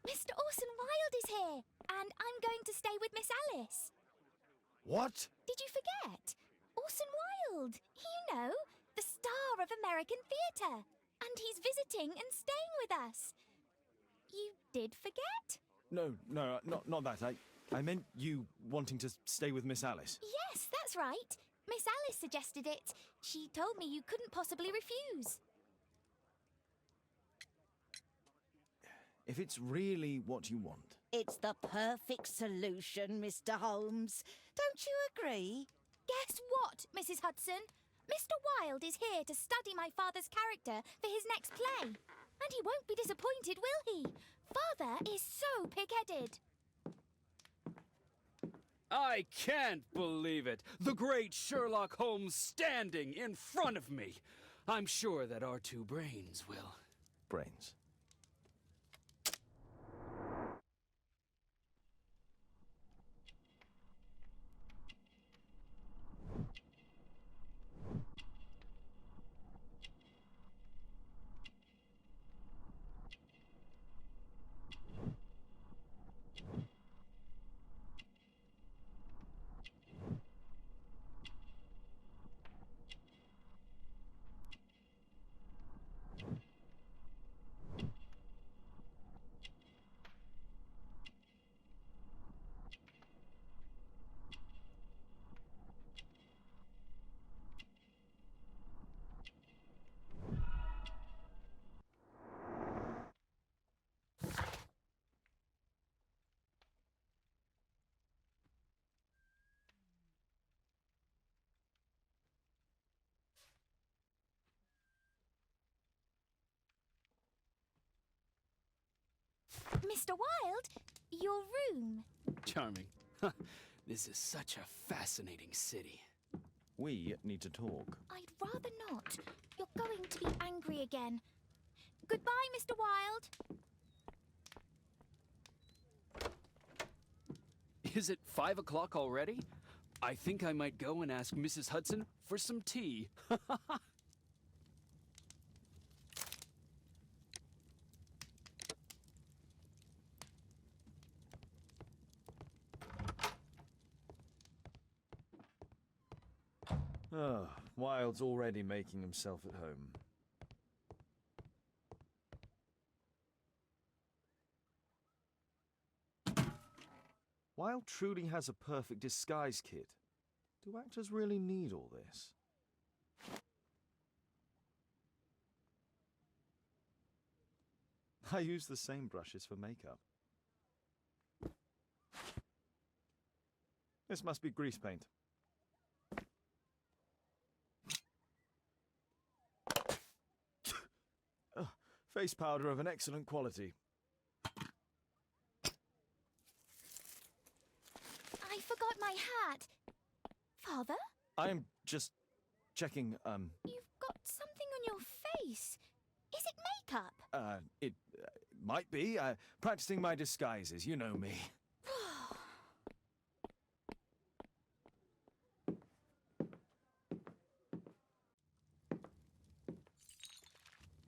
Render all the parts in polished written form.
Mr. Orson Wilde is here, and I'm going to stay with Miss Alice. What? Did you forget? Orson Wilde, you know, the star of American theatre. And he's visiting and staying with us. You did forget? No, not that. I meant you wanting to stay with Miss Alice. Yes, that's right. Miss Alice suggested it. She told me you couldn't possibly refuse. If it's really what you want. It's the perfect solution, Mr. Holmes. Don't you agree? Guess what, Mrs. Hudson? Mr. Wilde is here to study my father's character for his next play. And he won't be disappointed, will he? Father is so pig-headed. I can't believe it! The great Sherlock Holmes standing in front of me! I'm sure that our two brains will... Brains. Mr. Wilde, your room. Charming. This is such a fascinating city. We need to talk. I'd rather not. You're going to be angry again. Goodbye, Mr. Wilde. Is it 5 o'clock already? I think I might go and ask Mrs. Hudson for some tea. Oh, Wilde's already making himself at home. Wilde truly has a perfect disguise kit. Do actors really need all this? I use the same brushes for makeup. This must be grease paint. Face powder of an excellent quality. I forgot my hat. Father? I'm just checking, You've got something on your face. Is it makeup? It might be. Practicing my disguises, you know me.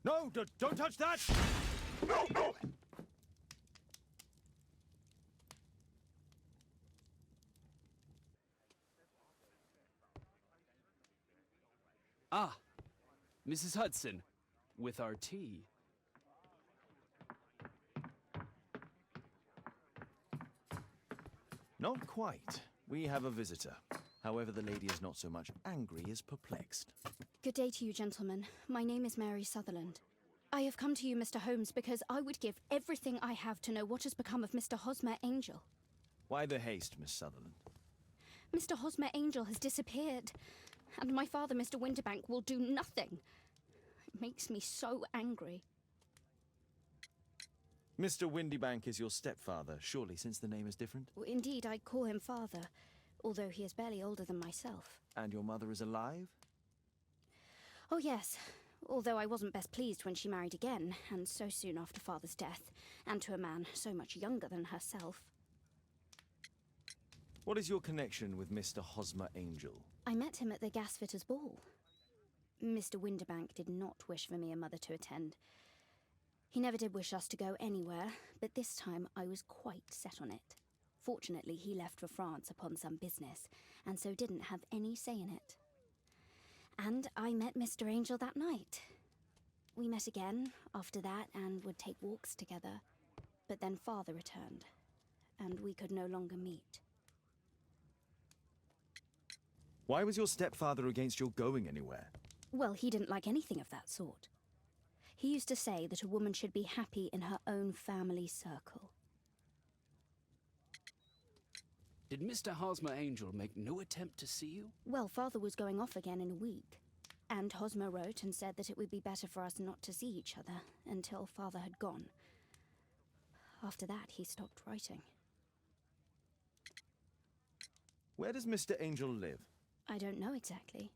No, don't touch that! No! Ah, Mrs. Hudson, with our tea. Not quite. We have a visitor. However, the lady is not so much angry as perplexed. Good day to you, gentlemen. My name is Mary Sutherland. I have come to you, Mr. Holmes, because I would give everything I have to know what has become of Mr. Hosmer Angel. Why the haste, Miss Sutherland? Mr. Hosmer Angel has disappeared, and my father, Mr. Winterbank, will do nothing. It makes me so angry. Mr. Windybank is your stepfather, surely, since the name is different? Indeed, I call him father, although he is barely older than myself. And your mother is alive? Oh, yes. Although I wasn't best pleased when she married again, and so soon after father's death, and to a man so much younger than herself. What is your connection with Mr. Hosmer Angel? I met him at the gasfitter's ball. Mr. Winterbank did not wish for me and Mother to attend. He never did wish us to go anywhere, but this time I was quite set on it. Fortunately, he left for France upon some business, and so didn't have any say in it. And I met Mr. Angel that night. We met again after that and would take walks together. But then Father returned, and we could no longer meet. Why was your stepfather against your going anywhere? Well, he didn't like anything of that sort. He used to say that a woman should be happy in her own family circle. Did Mr. Hosmer Angel make no attempt to see you? Well, Father was going off again in a week, and Hosmer wrote and said that it would be better for us not to see each other until Father had gone. After that, he stopped writing. Where does Mr. Angel live? I don't know exactly.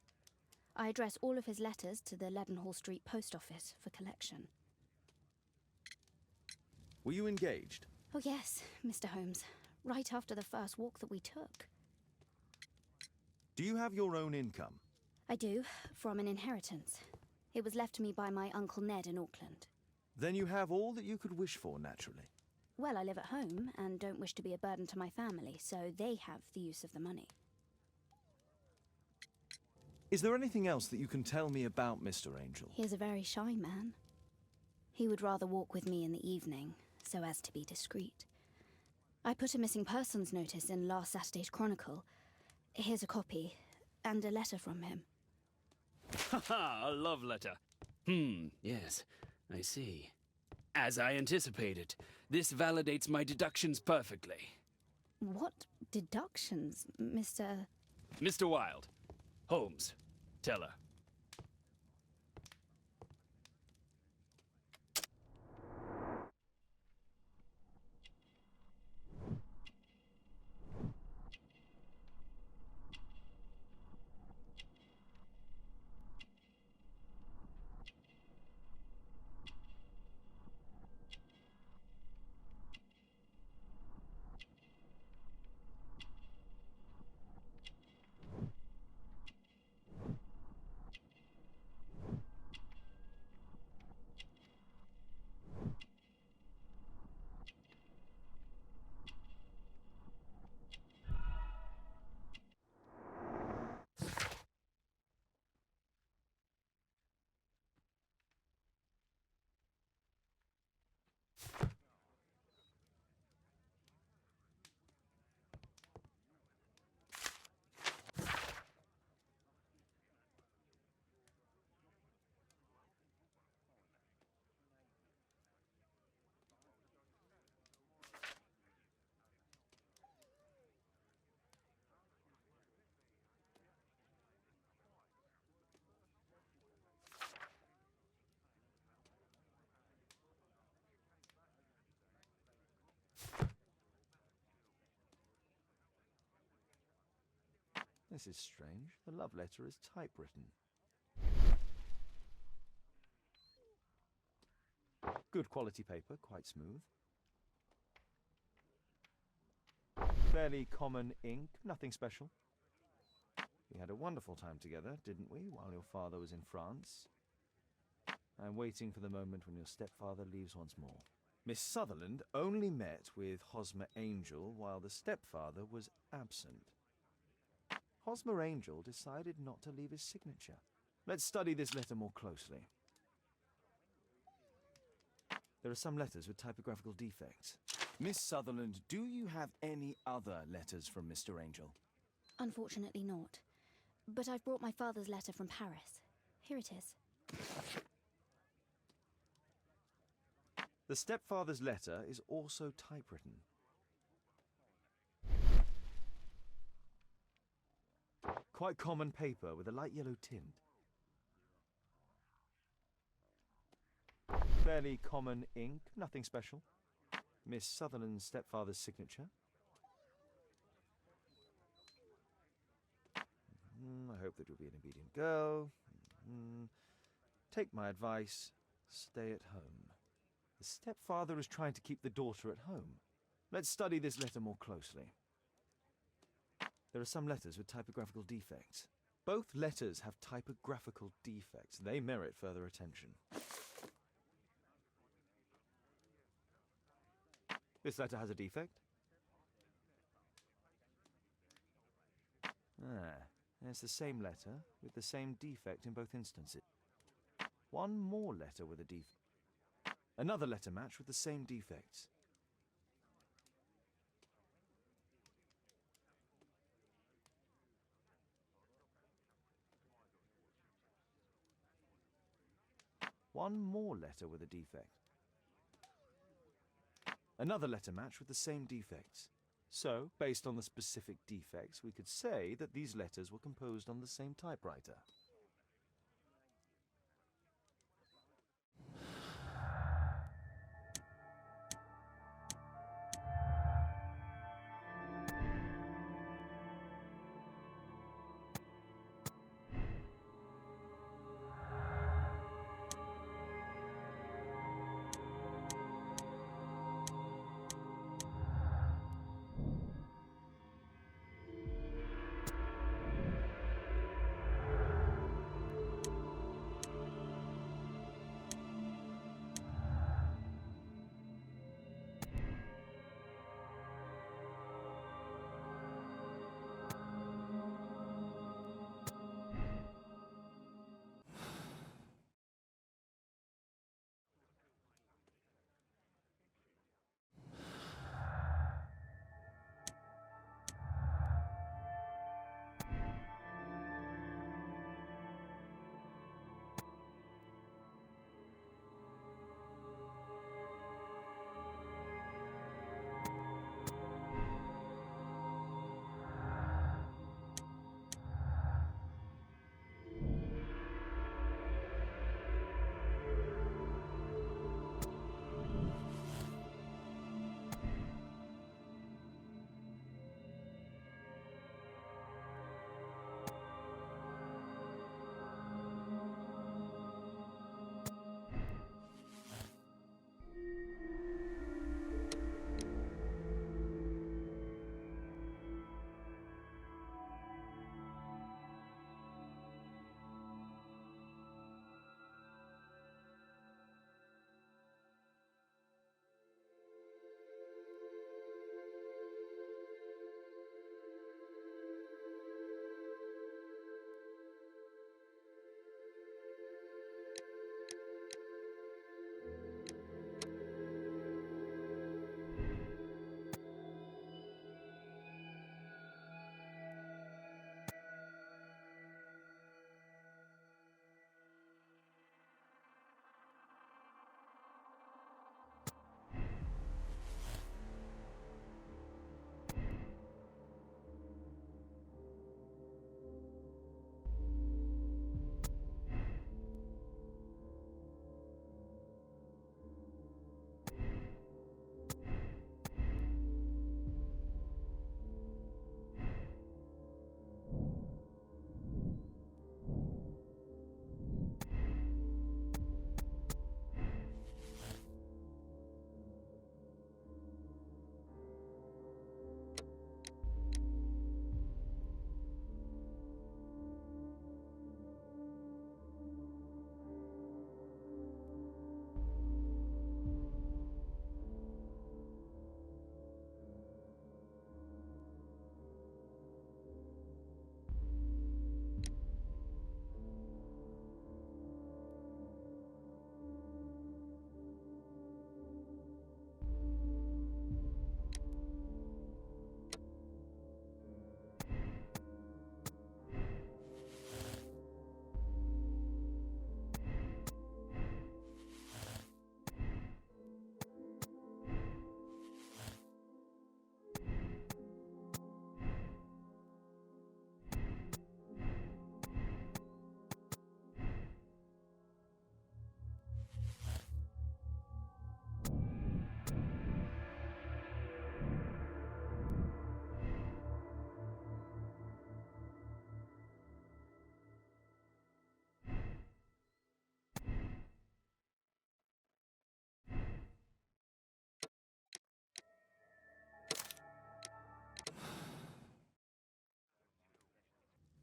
I address all of his letters to the Leadenhall Street post office for collection. Were you engaged? Oh yes, Mr. Holmes. Right after the first walk that we took. Do you have your own income? I do, from an inheritance. It was left to me by my Uncle Ned in Auckland. Then you have all that you could wish for, naturally. Well, I live at home and don't wish to be a burden to my family, so they have the use of the money. Is there anything else that you can tell me about Mr. Angel? He is a very shy man. He would rather walk with me in the evening, so as to be discreet. I put a missing persons notice in last Saturday's Chronicle. Here's a copy, and a letter from him. Haha, a love letter. Yes, I see. As I anticipated, this validates my deductions perfectly. What deductions, Mr. Mr. Wilde. Holmes, tell her. This is strange. The love letter is typewritten. Good quality paper, quite smooth. Fairly common ink, nothing special. We had a wonderful time together, didn't we, while your father was in France? I'm waiting for the moment when your stepfather leaves once more. Miss Sutherland only met with Hosmer Angel while the stepfather was absent. Hosmer Angel decided not to leave his signature. Let's study this letter more closely. There are some letters with typographical defects. Miss Sutherland, do you have any other letters from Mr. Angel? Unfortunately not. But I've brought my father's letter from Paris. Here it is. The stepfather's letter is also typewritten. Quite common paper with a light yellow tint. Fairly common ink, nothing special. Miss Sutherland's stepfather's signature. I hope that you'll be an obedient girl. Take my advice, stay at home. The stepfather is trying to keep the daughter at home. Let's study this letter more closely. There are some letters with typographical defects. Both letters have typographical defects. They merit further attention. This letter has a defect. Ah, it's the same letter with the same defect in both instances. One more letter with a defect. Another letter match with the same defects. One more letter with a defect. Another letter match with the same defects. So, based on the specific defects, we could say that these letters were composed on the same typewriter.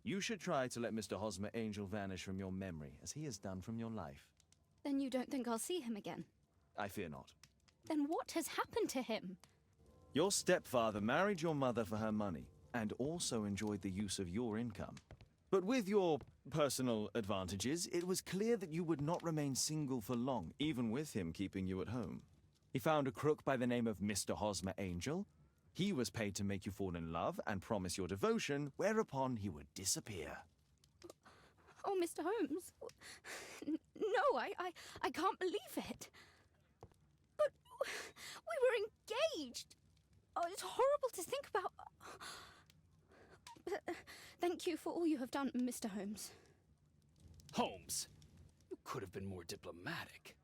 You should try to let Mr. Hosmer Angel vanish from your memory, as he has done from your life. Then you don't think I'll see him again? I fear not. Then what has happened to him? Your stepfather married your mother for her money and also enjoyed the use of your income. But with your personal advantages, it was clear that you would not remain single for long, even with him keeping you at home. He found a crook by the name of Mr. Hosmer Angel. He was paid to make you fall in love and promise your devotion, whereupon he would disappear. Oh, Mr. Holmes. No, I can't believe it. But we were engaged. Oh, it's horrible to think about. But, thank you for all you have done, Mr. Holmes. Holmes, you could have been more diplomatic.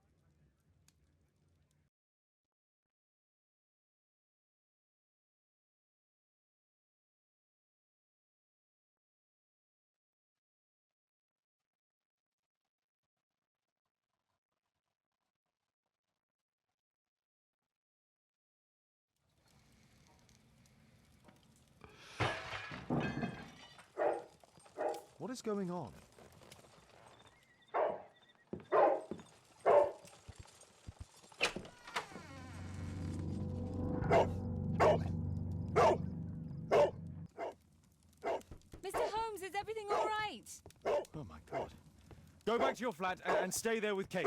What is going on? Mr. Holmes, is everything all right? Oh my God. Go back to your flat and stay there with Kate.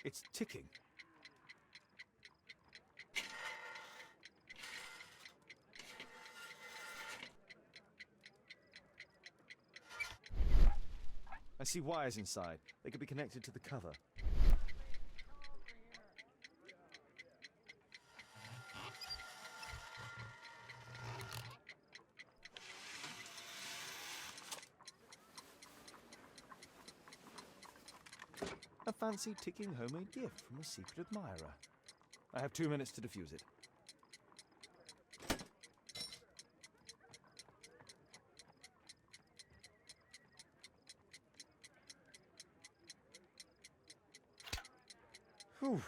It's ticking. I see wires inside. They could be connected to the cover. A fancy ticking homemade gift from a secret admirer. I have 2 minutes to defuse it. Whew.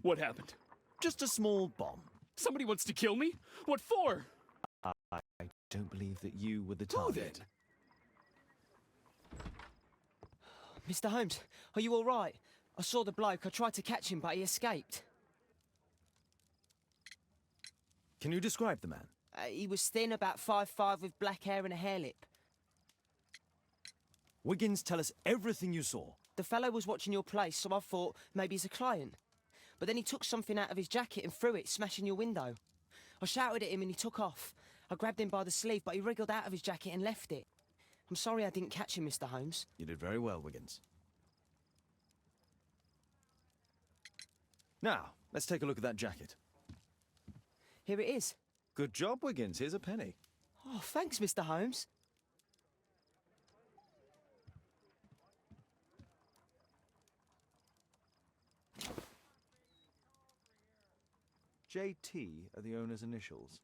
What happened? Just a small bomb. Somebody wants to kill me? What for? I don't believe that you were the Who target. then? Mr. Holmes, are you all right? I saw the bloke. I tried to catch him, but he escaped. Can you describe the man? He was thin, about 5'5", with black hair and a hare lip. Wiggins, tell us everything you saw. The fellow was watching your place, so I thought maybe he's a client. But then he took something out of his jacket and threw it, smashing your window. I shouted at him and he took off. I grabbed him by the sleeve, but he wriggled out of his jacket and left it. I'm sorry I didn't catch him, Mr. Holmes. You did very well, Wiggins. Now, let's take a look at that jacket. Here it is. Good job, Wiggins. Here's a penny. Oh, thanks, Mr. Holmes. JT are the owner's initials.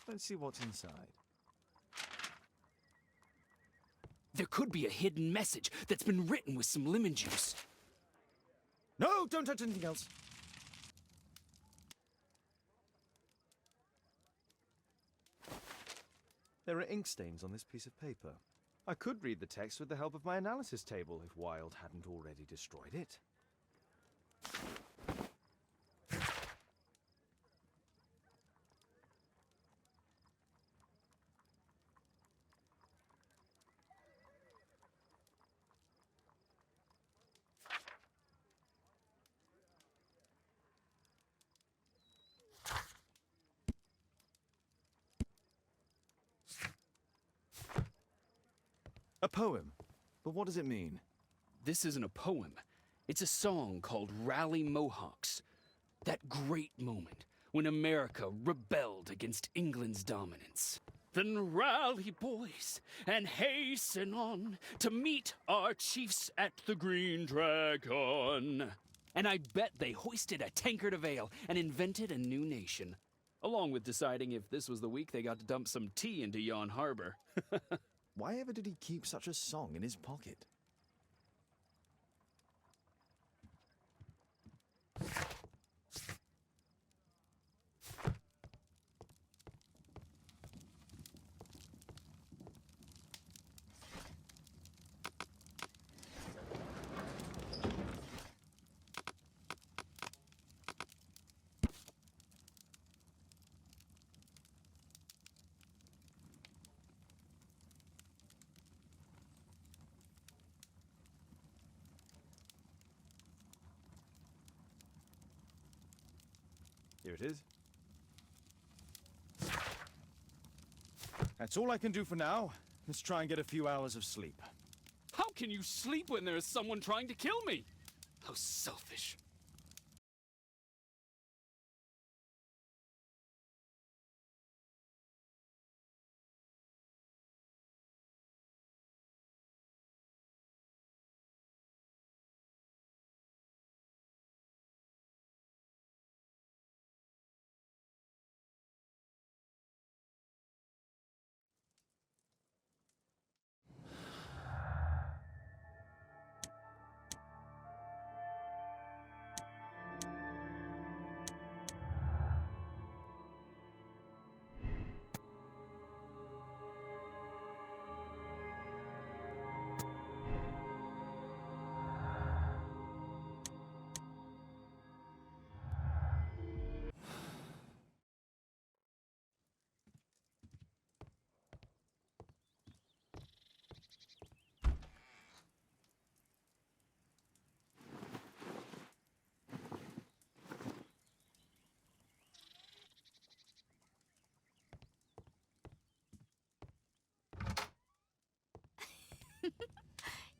Let's see what's inside. There could be a hidden message that's been written with some lemon juice. No, don't touch anything else. There are ink stains on this piece of paper. I could read the text with the help of my analysis table if Wilde hadn't already destroyed it. A poem? But what does it mean? This isn't a poem. It's a song called Rally Mohawks. That great moment when America rebelled against England's dominance. Then rally, boys, and hasten on to meet our chiefs at the Green Dragon. And I bet they hoisted a tankard of ale and invented a new nation. Along with deciding if this was the week they got to dump some tea into yon harbor. Why ever did he keep such a song in his pocket? Here it is. That's all I can do for now. Let's try and get a few hours of sleep. How can you sleep when there is someone trying to kill me? How selfish.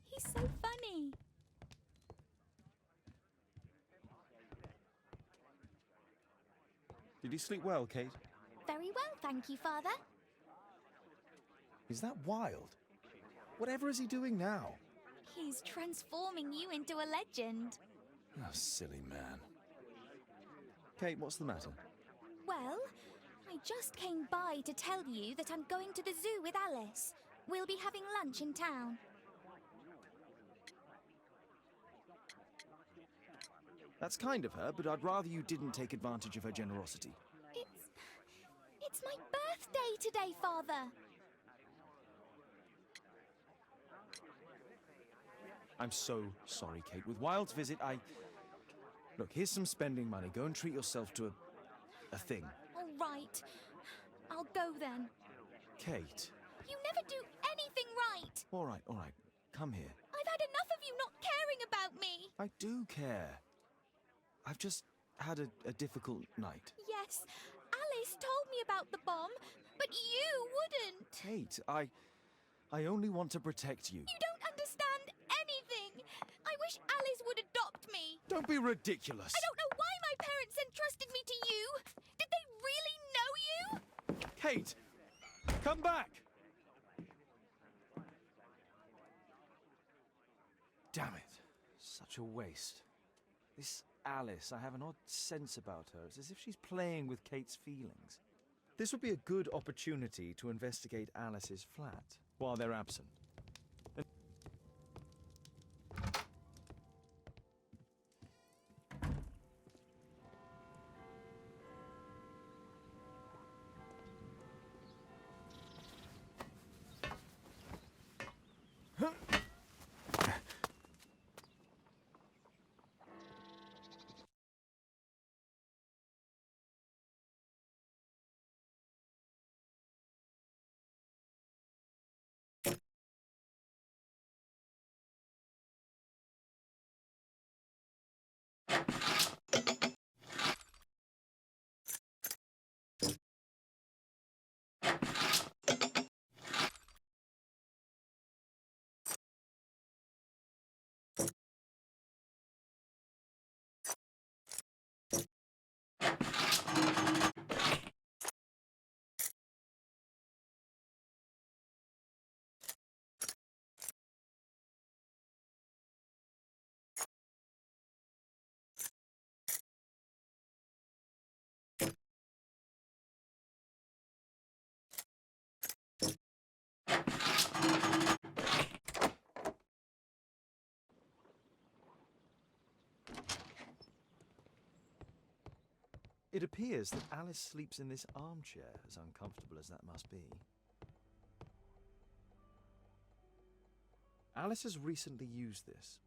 He's so funny. Did you sleep well, Kate? Very well, thank you, Father. Is that Wild? Whatever is he doing now? He's transforming you into a legend. Oh, silly man. Kate, what's the matter? Well, I just came by to tell you that I'm going to the zoo with Alice. We'll be having lunch in town. That's kind of her, but I'd rather you didn't take advantage of her generosity. It's my birthday today, Father. I'm so sorry, Kate. With Wild's visit, Look, here's some spending money. Go and treat yourself to a thing. All right. I'll go then. Kate. You never do anything right. All right. Come here. I've had enough of you not caring about me. I do care. I've just had a difficult night. Yes, Alice told me about the bomb, but you wouldn't. Kate, I only want to protect you. You don't understand anything. I wish Alice would adopt me. Don't be ridiculous. I don't know why my parents entrusted me to you. Did they really know you? Kate, come back. Damn it. Such a waste. This Alice, I have an odd sense about her. It's as if she's playing with Kate's feelings. This would be a good opportunity to investigate Alice's flat while they're absent. It appears that Alice sleeps in this armchair, as uncomfortable as that must be. Alice has recently used this.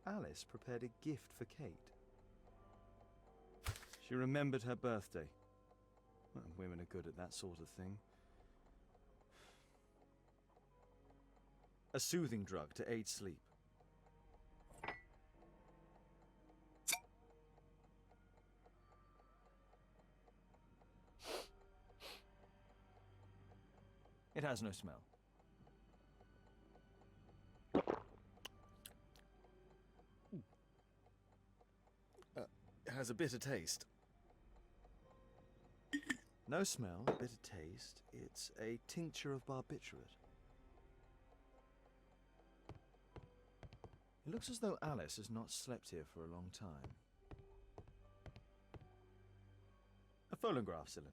Alice prepared a gift for Kate. She remembered her birthday. Well, women are good at that sort of thing. A soothing drug to aid sleep. It has no smell. It has a bitter taste. No smell, bitter taste. It's a tincture of barbiturate. It looks as though Alice has not slept here for a long time. A phonograph cylinder.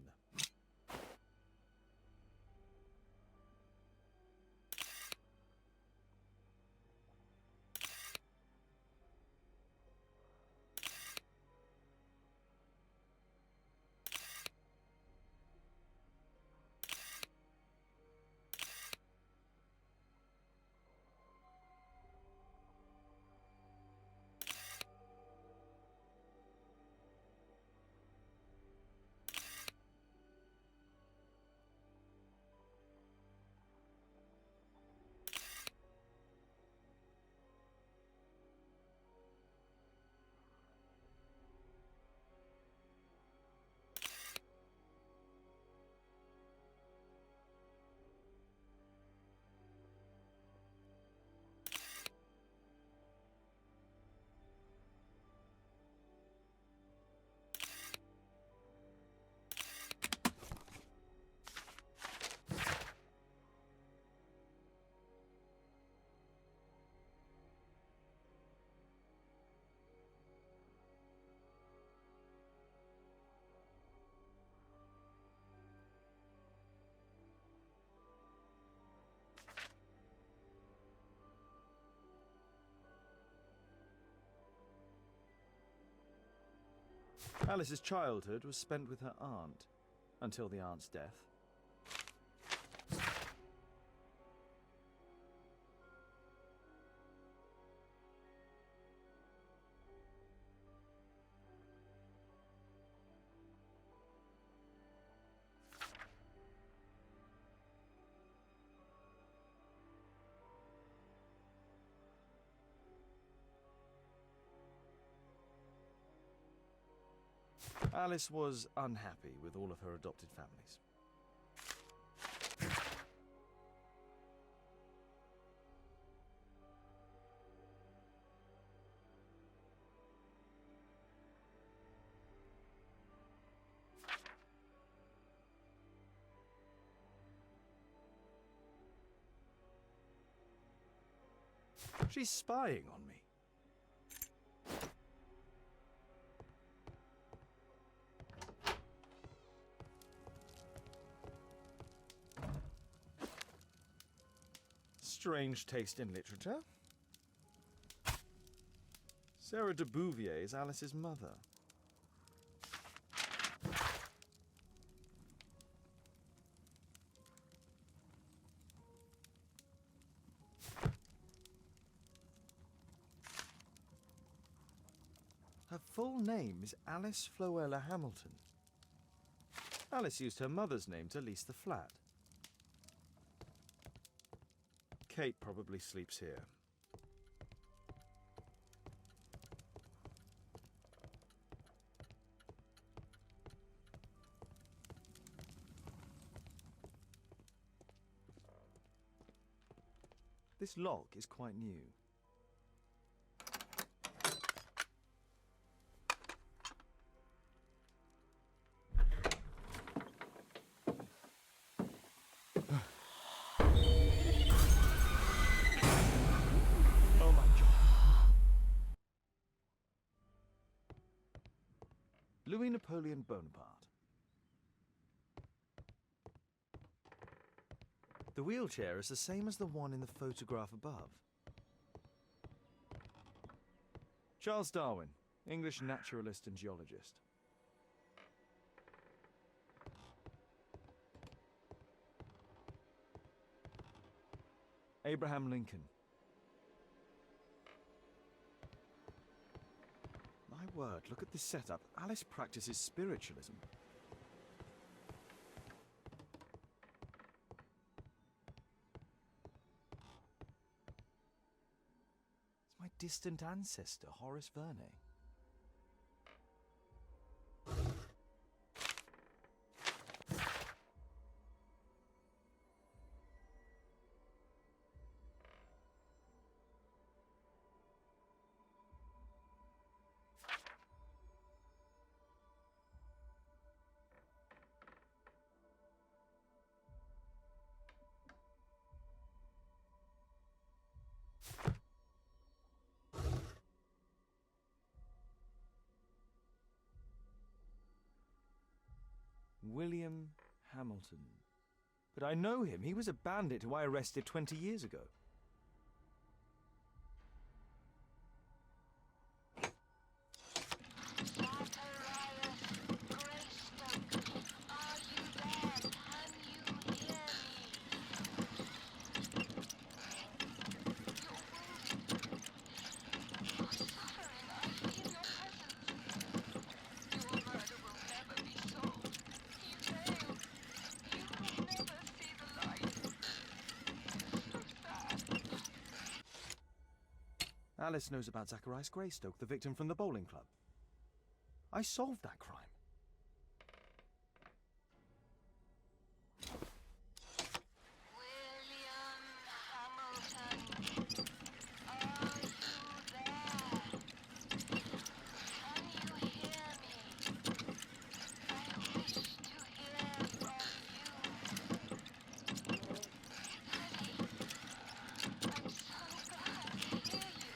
Alice's childhood was spent with her aunt, until the aunt's death. Alice was unhappy with all of her adopted families. She's spying on me. Strange taste in literature. Sarah de Bouvier is Alice's mother. Her full name is Alice Floella Hamilton. Alice used her mother's name to lease the flat. Kate probably sleeps here. This lock is quite new. Louis Napoleon Bonaparte. The wheelchair is the same as the one in the photograph above. Charles Darwin, English naturalist and geologist. Abraham Lincoln. My word, look at this setup. Alice practices spiritualism. It's my distant ancestor, Horace Verne. William Hamilton. But I know him. He was a bandit who I arrested 20 years ago. Alice knows about Zacharias Greystoke, the victim from the bowling club. I solved that crime. William Hamilton, are you there? Can you hear me? I wish to hear from you. Daddy, I'm so glad to hear you.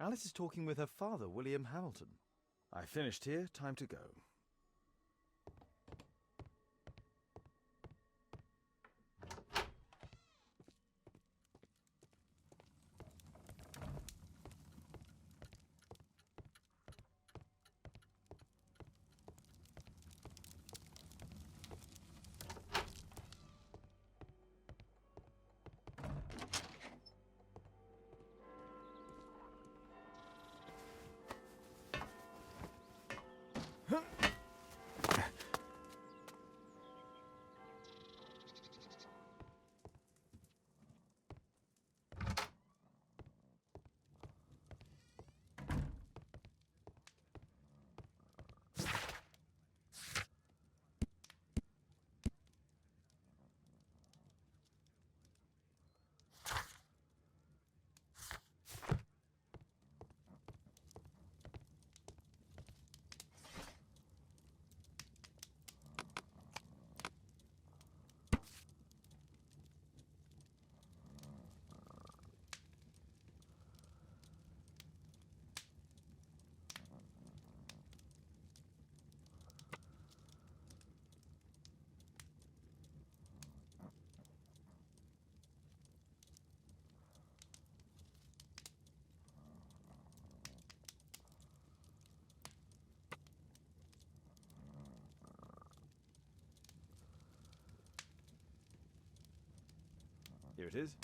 Alice is talking with her father, William Hamilton. I finished here, time to go. Here it is.